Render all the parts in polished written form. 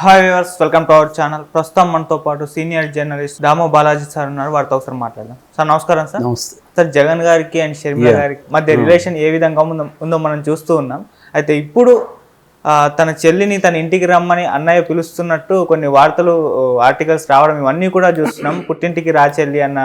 Hi viewers, welcome to our channel. ప్రస్తుతం మనతో పాటు senior journalist Damoh Balaji sir ఉన్నారు. వారితో ఒకసారి మాట్లాడదాం. సార్ నమస్కారం. సార్ నమస్తే సార్, జగన్ గారికి అండ్ షర్మిల గారికి మధ్య రిలేషన్ ఏ విధంగా ఉందో మనం చూస్తూ ఉన్నాం. అయితే ఇప్పుడు తన చెల్లిని తన ఇంటికి రమ్మని అన్నయ్య పిలుస్తున్నట్టు కొన్ని వార్తలు, ఆర్టికల్స్ రావడం ఇవన్నీ కూడా చూస్తున్నాం. పుట్టింటికి రా చెల్లి అన్న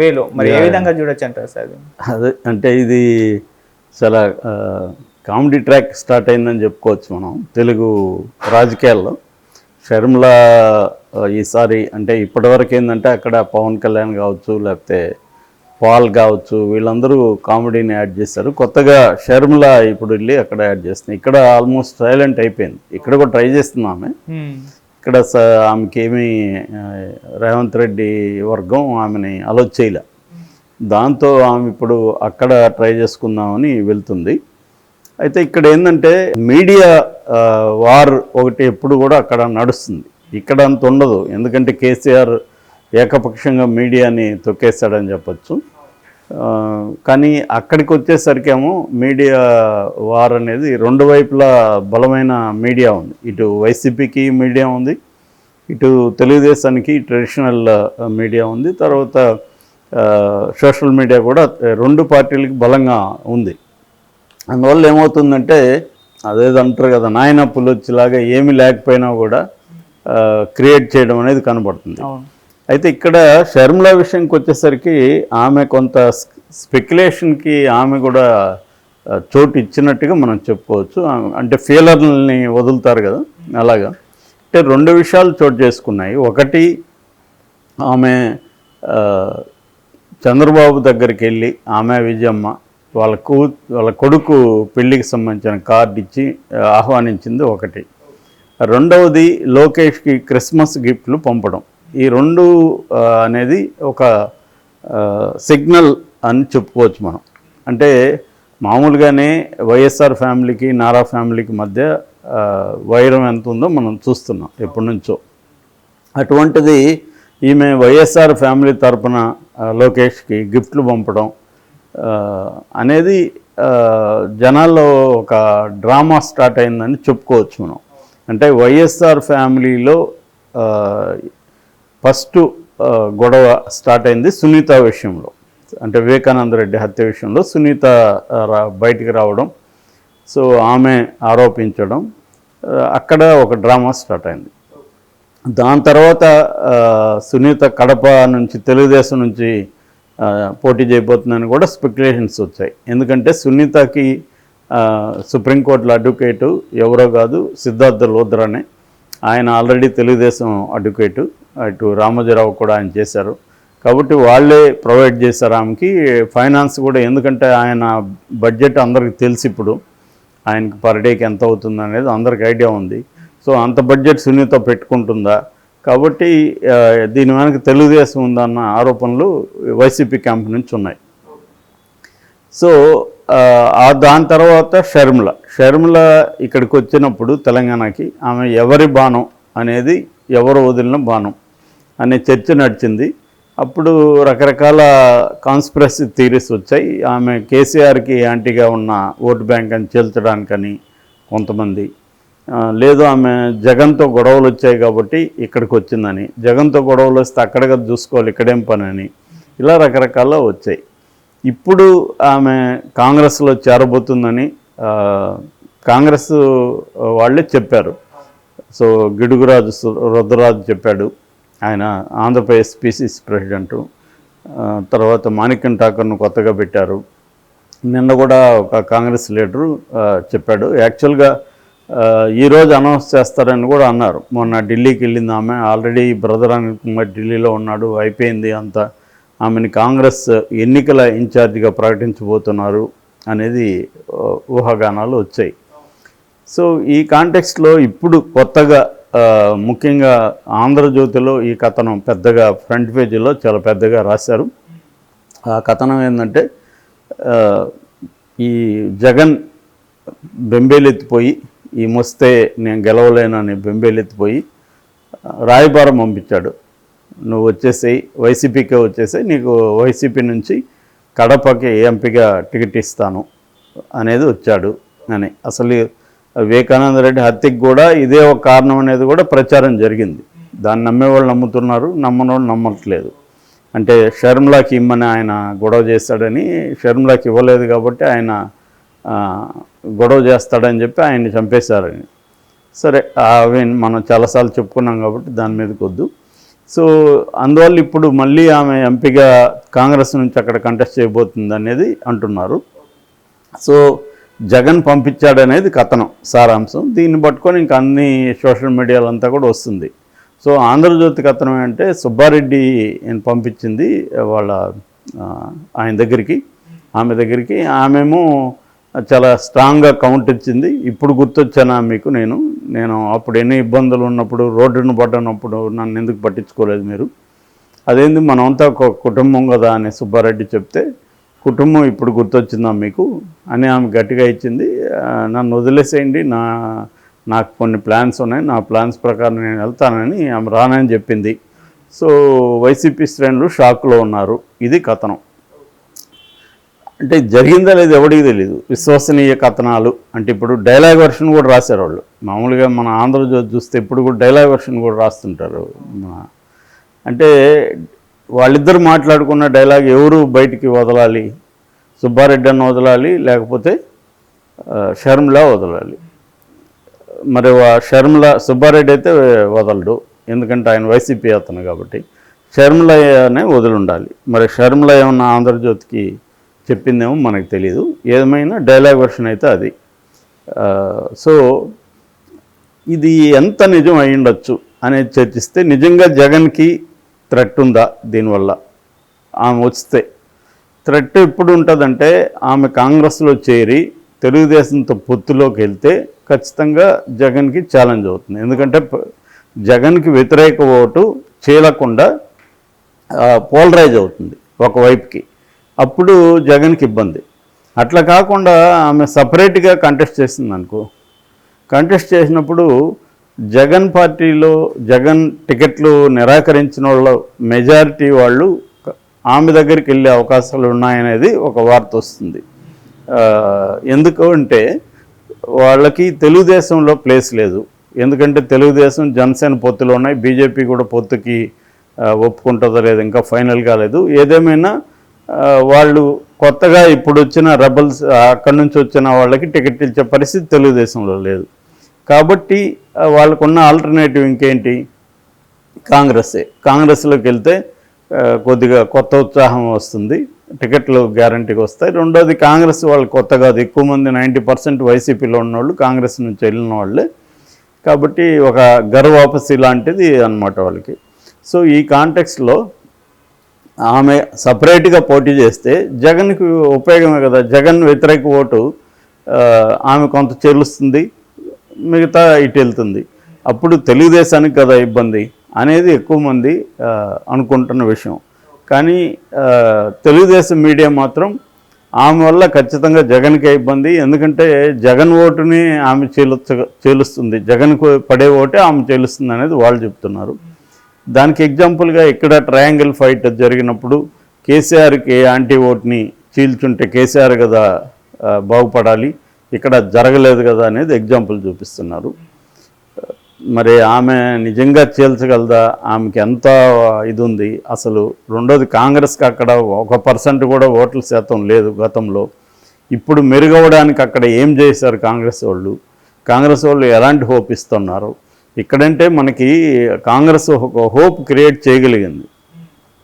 వేలో మరి ఏ విధంగా చూడొచ్చు అంటారు సార్? అదే అంటే ఇది చాలా కామెడీ ట్రాక్ స్టార్ట్ అయిందని చెప్పుకోవచ్చు మనం తెలుగు రాజకీయాల్లో. షర్మిల ఈసారి అంటే ఇప్పటివరకు ఏంటంటే అక్కడ పవన్ కళ్యాణ్ కావచ్చు, లేకపోతే పాల్ కావచ్చు, వీళ్ళందరూ కామెడీని యాడ్ చేశారు. కొత్తగా షర్మిల ఇప్పుడు వెళ్ళి అక్కడ యాడ్ చేస్తుంది. ఇక్కడ ఆల్మోస్ట్ సైలెంట్ అయిపోయింది. ఇక్కడ కూడా ట్రై చేస్తుంది ఆమె. ఇక్కడ ఆమెకి ఏమీ రేవంత్ రెడ్డి వర్గం ఆమెని అలో చేయలే. దాంతో ఆమె ఇప్పుడు అక్కడ ట్రై చేసుకుందామని వెళ్తుంది. అయితే ఇక్కడ ఏంటంటే మీడియా వార్ ఒకటి ఎప్పుడు కూడా అక్కడ నడుస్తుంది. ఇక్కడ అంత ఉండదు, ఎందుకంటే కేసీఆర్ ఏకపక్షంగా మీడియాని తొక్కేస్తాడని చెప్పచ్చు. కానీ అక్కడికి వచ్చేసరికేమో మీడియా వార్ అనేది రెండు వైపులా బలమైన మీడియా ఉంది. ఇటు వైసీపీకి మీడియా ఉంది, ఇటు తెలుగుదేశానికి ట్రెడిషనల్ మీడియా ఉంది, తర్వాత సోషల్ మీడియా కూడా రెండు పార్టీలకి బలంగా ఉంది. అందువల్ల ఏమవుతుందంటే అదేదంటారు కదా, నాయన పుల్లొచ్చిలాగా ఏమీ లేకపోయినా కూడా క్రియేట్ చేయడం అనేది కనబడుతుంది. అయితే ఇక్కడ షర్మిల విషయంకి వచ్చేసరికి ఆమె కొంత స్పెక్యులేషన్కి ఆమె కూడా చోటు ఇచ్చినట్టుగా మనం చెప్పుకోవచ్చు. అంటే ఫీలర్లని వదులుతారు కదా, అలాగా. అంటే రెండు విషయాలు చోటు చేసుకున్నాయి. ఒకటి, ఆమె చంద్రబాబు దగ్గరికి వెళ్ళి ఆమె విజయమ్మ వాళ్ళ కొడుకు పెళ్ళికి సంబంధించిన కార్డు ఇచ్చి ఆహ్వానించింది ఒకటి. రెండవది, లోకేష్కి క్రిస్మస్ గిఫ్ట్లు పంపడం. ఈ రెండు అనేది ఒక సిగ్నల్ అని చెప్పుకోవచ్చు మనం. అంటే మామూలుగానే వైఎస్ఆర్ ఫ్యామిలీకి నారా ఫ్యామిలీకి మధ్య వైరం ఎంత ఉందో మనం చూస్తున్నాం ఎప్పటి నుంచో. అటువంటిది ఈమె వైఎస్ఆర్ ఫ్యామిలీ తరపున లోకేష్కి గిఫ్ట్లు పంపడం అనేది జనాల్లో ఒక డ్రామా స్టార్ట్ అయిందని చెప్పుకోవచ్చు మనం. అంటే వైఎస్ఆర్ ఫ్యామిలీలో ఫస్ట్ గొడవ స్టార్ట్ అయింది సునీత విషయంలో. అంటే వివేకానంద రెడ్డి హత్య విషయంలో సునీత బయటికి రావడం, సో ఆమె ఆరోపించడం, అక్కడ ఒక డ్రామా స్టార్ట్ అయింది. దాని తర్వాత సునీత కడప నుంచి తెలుగుదేశం నుంచి పోటీ చేయబోతుందని కూడా స్పెక్యులేషన్స్ వచ్చాయి. ఎందుకంటే సునీతకి సుప్రీంకోర్టులో అడ్వకేటు ఎవరో కాదు, సిద్ధార్థ లోద్రానే. ఆయన ఆల్రెడీ తెలుగుదేశం అడ్వకేటు, అటు రామోజీరావు కూడా ఆయన చేశారు. కాబట్టి వాళ్ళే ప్రొవైడ్ చేశారు ఆమెకి ఫైనాన్స్ కూడా. ఎందుకంటే ఆయన బడ్జెట్ అందరికి తెలిసి, ఇప్పుడు ఆయనకి పర్ డేకి ఎంత అవుతుంది అనేది అందరికి ఐడియా ఉంది. సో అంత బడ్జెట్ సునీత పెట్టుకుంటుందా? కాబట్టి దీని వెనక తెలుగుదేశం ఉందన్న ఆరోపణలు వైసీపీ క్యాంప్ నుంచి ఉన్నాయి. సో దాని తర్వాత షర్మిల ఇక్కడికి వచ్చినప్పుడు తెలంగాణకి ఆమె ఎవరి బాణం అనేది, ఎవరు వదిలిన బాణం అనే చర్చ నడిచింది. అప్పుడు రకరకాల కాన్స్పిరసీ థియరీస్ వచ్చాయి. ఆమె కేసీఆర్కి యాంటీగా ఉన్న ఓటు బ్యాంక్ అని చేల్చడానికని కొంతమంది, లేదు ఆమె జగన్తో గొడవలు వచ్చాయి కాబట్టి ఇక్కడికి వచ్చిందని, జగన్తో గొడవలు వస్తే అక్కడగా చూసుకోవాలి, ఇక్కడేం పని అని, ఇలా రకరకాల వచ్చాయి. ఇప్పుడు ఆమె కాంగ్రెస్లో చేరబోతుందని కాంగ్రెస్ వాళ్ళే చెప్పారు. సో గిడుగురాజు రుద్రరాజు చెప్పాడు, ఆయన ఆంధ్రప్రదేశ్ పిసిసి ప్రెసిడెంటు. తర్వాత మాణిక్యం ఠాకర్ను కొత్తగా పెట్టారు. నిన్న కూడా ఒక కాంగ్రెస్ లీడరు చెప్పాడు. యాక్చువల్గా ఈరోజు అనౌన్స్ చేస్తారని కూడా అన్నారు. మొన్న ఢిల్లీకి వెళ్ళింది ఆమె, ఆల్రెడీ బ్రదర్ అనిల్ కుమార్ ఢిల్లీలో ఉన్నాడు, అయిపోయింది అంతా. ఆమెని కాంగ్రెస్ ఎన్నికల ఇన్ఛార్జిగా ప్రకటించబోతున్నారు అనేది ఊహాగానాలు వచ్చాయి. సో ఈ కాంటెక్స్ట్లో ఇప్పుడు కొత్తగా ముఖ్యంగా ఆంధ్రజ్యోతిలో ఈ కథనం పెద్దగా ఫ్రంట్ పేజీలో చాలా పెద్దగా రాశారు. ఆ కథనం ఏంటంటే, ఈ జగన్ బెంబేలెత్తిపోయి, ఈ మొస్తే నేను గెలవలేనని బెంబేలెత్తిపోయి రాయబారం పంపించాడు. నువ్వు వచ్చేసేయి, వైసీపీకే వచ్చేసేయి, నీకు వైసీపీ నుంచి కడపకి ఎంపీగా టికెట్ ఇస్తాను అనేది వచ్చాడు అని. అసలు వివేకానంద రెడ్డి హత్యకి కూడా ఇదే ఒక కారణం అనేది కూడా ప్రచారం జరిగింది. దాన్ని నమ్మేవాళ్ళు నమ్ముతున్నారు, నమ్మని వాళ్ళు నమ్మట్లేదు. అంటే షర్మిలాకి ఇమ్మని ఆయన గొడవ చేస్తాడని, షర్మిలాకి ఇవ్వలేదు కాబట్టి ఆయన గొడవ చేస్తాడని చెప్పి ఆయన్ని చంపేశారని. సరే, అవి మనం చాలాసార్లు చెప్పుకున్నాం కాబట్టి దాని మీదకి వద్దు. సో అందువల్ల ఇప్పుడు మళ్ళీ ఆమె ఎంపీగా కాంగ్రెస్ నుంచి అక్కడ కంటెస్ట్ చేయబోతుంది అనేది అంటున్నారు. సో జగన్ పంపించాడనేది కథనం సారాంశం. దీన్ని పట్టుకొని ఇంకా అన్ని సోషల్ మీడియాలో అంతా కూడా వస్తుంది. సో ఆంధ్రజ్యోతి కథనం ఏంటంటే సుబ్బారెడ్డి పంపించింది వాళ్ళ ఆయన దగ్గరికి, ఆమె దగ్గరికి. ఆమెమో చాలా స్ట్రాంగ్గా కౌంట్ ఇచ్చింది. ఇప్పుడు గుర్తొచ్చానా మీకు, నేను అప్పుడు ఎన్ని ఇబ్బందులు ఉన్నప్పుడు, రోడ్డును పడ్డనప్పుడు నన్ను ఎందుకు పట్టించుకోలేదు మీరు, అదేంది మనమంతా ఒక కుటుంబం కదా అని సుబ్బారెడ్డి చెప్తే, కుటుంబం ఇప్పుడు గుర్తొచ్చిందా మీకు అని ఆమె గట్టిగా ఇచ్చింది. నన్ను వదిలేసేయండి, నాకు కొన్ని ప్లాన్స్ ఉన్నాయి, నా ప్లాన్స్ ప్రకారం నేను వెళ్తానని ఆమె రానని చెప్పింది. సో వైసీపీ శ్రేణులు షాక్లో ఉన్నారు. ఇది కథనం. అంటే జరిగిందా లేదు ఎవరికి తెలియదు. విశ్వసనీయ కథనాలు అంటే ఇప్పుడు డైలాగ్ వర్షన్ కూడా రాశారు వాళ్ళు. మామూలుగా మన ఆంధ్రజ్యోతి చూస్తే ఇప్పుడు కూడా డైలాగ్ వర్షన్ కూడా రాస్తుంటారు. అంటే వాళ్ళిద్దరు మాట్లాడుకున్న డైలాగ్ ఎవరు బయటికి వదలాలి, సుబ్బారెడ్డి అన్న వదలాలి లేకపోతే షర్మిలా వదలాలి. మరి సుబ్బారెడ్డి అయితే వదలడు, ఎందుకంటే ఆయన వైసీపీ అతను కాబట్టి. షర్మిలానే వదిలి ఉండాలి. మరి షర్మిల ఏమన్నా ఆంధ్రజ్యోతికి చెప్పిందేమో మనకు తెలియదు. ఏమైనా డైలాగ్ వర్షన్ అయితే అది. సో ఇది ఎంత నిజం అయి ఉండొచ్చు అనేది చర్చిస్తే, నిజంగా జగన్కి థ్రెట్ ఉందా దీనివల్ల? ఆమె వస్తే థ్రెట్ ఎప్పుడు ఉంటుందంటే, ఆమె కాంగ్రెస్లో చేరి తెలుగుదేశంతో పొత్తులోకి వెళ్తే ఖచ్చితంగా జగన్కి ఛాలెంజ్ అవుతుంది. ఎందుకంటే జగన్కి వ్యతిరేక ఓటు చీలకుండా పోలరైజ్ అవుతుంది ఒకవైపుకి, అప్పుడు జగన్కి ఇబ్బంది. అట్లా కాకుండా ఆమె సపరేట్గా కంటెస్ట్ చేసింది అనుకో, కంటెస్ట్ చేసినప్పుడు జగన్ పార్టీలో జగన్ టికెట్లు నిరాకరించిన వాళ్ళ మెజారిటీ వాళ్ళు ఆమె దగ్గరికి వెళ్ళే అవకాశాలు ఉన్నాయనేది ఒక వార్త వస్తుంది. ఎందుకు అంటే వాళ్ళకి తెలుగుదేశంలో ప్లేస్ లేదు. ఎందుకంటే తెలుగుదేశం జనసేన పొత్తులో ఉన్నాయి, బీజేపీ కూడా పొత్తుకి ఒప్పుకుంటుందో లేదు, ఇంకా ఫైనల్ కాలేదు. ఏదేమైనా వాళ్ళు కొత్తగా ఇప్పుడు వచ్చిన రెబల్స్, అక్కడి నుంచి వచ్చిన వాళ్ళకి టికెట్ ఇచ్చే పరిస్థితి తెలుగుదేశంలో లేదు. కాబట్టి వాళ్ళకున్న ఆల్టర్నేటివ్ ఇంకేంటి, కాంగ్రెస్లోకి వెళ్తే కొద్దిగా కొత్త ఉత్సాహం వస్తుంది, టికెట్లు గ్యారంటీగా వస్తాయి. రెండోది కాంగ్రెస్ వాళ్ళు కొత్త కాదు, ఎక్కువ మంది 90% వైసీపీలో ఉన్నవాళ్ళు కాంగ్రెస్ నుంచి వెళ్ళిన వాళ్ళే. కాబట్టి ఒక గర్వాపసి లాంటిది అన్నమాట వాళ్ళకి. సో ఈ కాంటెక్స్లో ఆమె సపరేట్గా పోటీ చేస్తే జగన్కి ఉపయోగమే కదా. జగన్ వ్యతిరేక ఓటు ఆమె కొంత చెల్లుస్తుంది, మిగతా ఇటు వెళ్తుంది. అప్పుడు తెలుగుదేశానికి కదా ఇబ్బంది అనేది ఎక్కువ మంది అనుకుంటున్న విషయం. కానీ తెలుగుదేశం మీడియా మాత్రం ఆమె వల్ల ఖచ్చితంగా జగన్కే ఇబ్బంది. ఎందుకంటే జగన్ ఓటుని ఆమె చేలుస్తుంది, జగన్కు పడే ఓటే ఆమె చేలుస్తుంది అనేది వాళ్ళు చెప్తున్నారు. దానికి ఎగ్జాంపుల్గా ఇక్కడ ట్రయాంగిల్ ఫైట్ జరిగినప్పుడు కేసీఆర్కి యాంటీ ఓట్ని చీల్చుంటే కేసీఆర్ కదా బాగుపడాలి, ఇక్కడ జరగలేదు కదా అనేది ఎగ్జాంపుల్ చూపిస్తున్నారు. మరి ఆమె నిజంగా చేల్చగలదా, ఆమెకి ఎంత ఇది ఉంది అసలు? రెండోది కాంగ్రెస్కి అక్కడ 1% కూడా ఓట్ల శాతం లేదు గతంలో. ఇప్పుడు మెరుగవడానికి అక్కడ ఏం చేశారు కాంగ్రెస్ వాళ్ళు ఎలాంటి హోప్ ఇస్తున్నారు? ఇక్కడంటే మనకి కాంగ్రెస్ ఒక హోప్ క్రియేట్ చేయగలిగింది.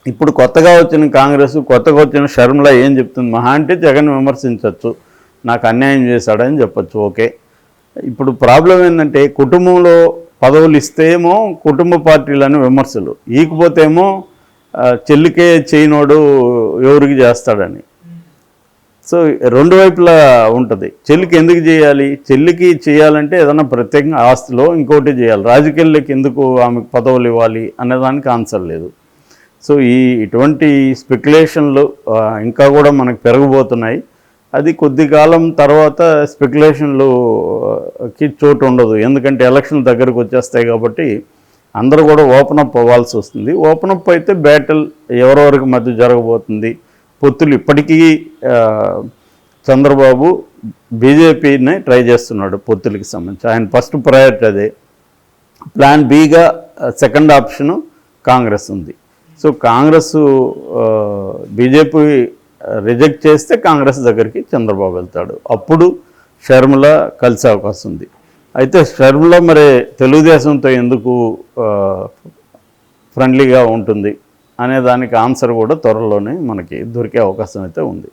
ఇప్పుడు కొత్తగా వచ్చిన కాంగ్రెస్, కొత్తగా వచ్చిన షర్మిల ఏం చెప్తుంది? మహా అంటే జగన్ విమర్శించవచ్చు, నాకు అన్యాయం చేశాడని చెప్పచ్చు, ఓకే. ఇప్పుడు ప్రాబ్లం ఏంటంటే కుటుంబంలో పదవులు ఇస్తేమో కుటుంబ పార్టీలని విమర్శలు, ఈకపోతేమో చెల్లికే చేయనోడు ఎవరికి చేస్తాడని. సో రెండు వైపులా ఉంటుంది. చెల్లికి ఎందుకు చేయాలి? చెల్లికి చేయాలంటే ఏదైనా ప్రత్యేకంగా ఆస్తిలో ఇంకోటి చేయాలి, రాజకీయాలకి ఎందుకు ఆమెకు పదవులు ఇవ్వాలి అనేదానికి ఆన్సర్ లేదు. సో ఇటువంటి స్పెక్యులేషన్లు ఇంకా కూడా మనకు పెరగబోతున్నాయి. అది కొద్ది కాలం తర్వాత స్పెక్యులేషన్లుకి చోటు ఉండదు, ఎందుకంటే ఎలక్షన్ దగ్గరకు వచ్చేస్తాయి కాబట్టి అందరూ కూడా ఓపెన్ అప్ అవ్వాల్సి వస్తుంది. ఓపెన్ అప్ అయితే బ్యాటిల్ ఎవరెవరికి మధ్య జరగబోతుంది. పొత్తులు ఇప్పటికీ చంద్రబాబు బీజేపీని ట్రై చేస్తున్నాడు పొత్తులకి సంబంధించి. ఆయన ఫస్ట్ ప్రయారిటీ అదే. ప్లాన్ బిగా సెకండ్ ఆప్షను కాంగ్రెస్ ఉంది. సో కాంగ్రెస్ బీజేపీ రిజెక్ట్ చేస్తే కాంగ్రెస్ దగ్గరికి చంద్రబాబు వెళ్తాడు. అప్పుడు షర్మిల కలిసే అవకాశం ఉంది. అయితే షర్మిల మరి తెలుగుదేశంతో ఎందుకు ఫ్రెండ్లీగా ఉంటుంది అనే దానికి ఆన్సర్ కూడా త్వరలోనే మనకి దొరికే అవకాశం అయితే ఉంది.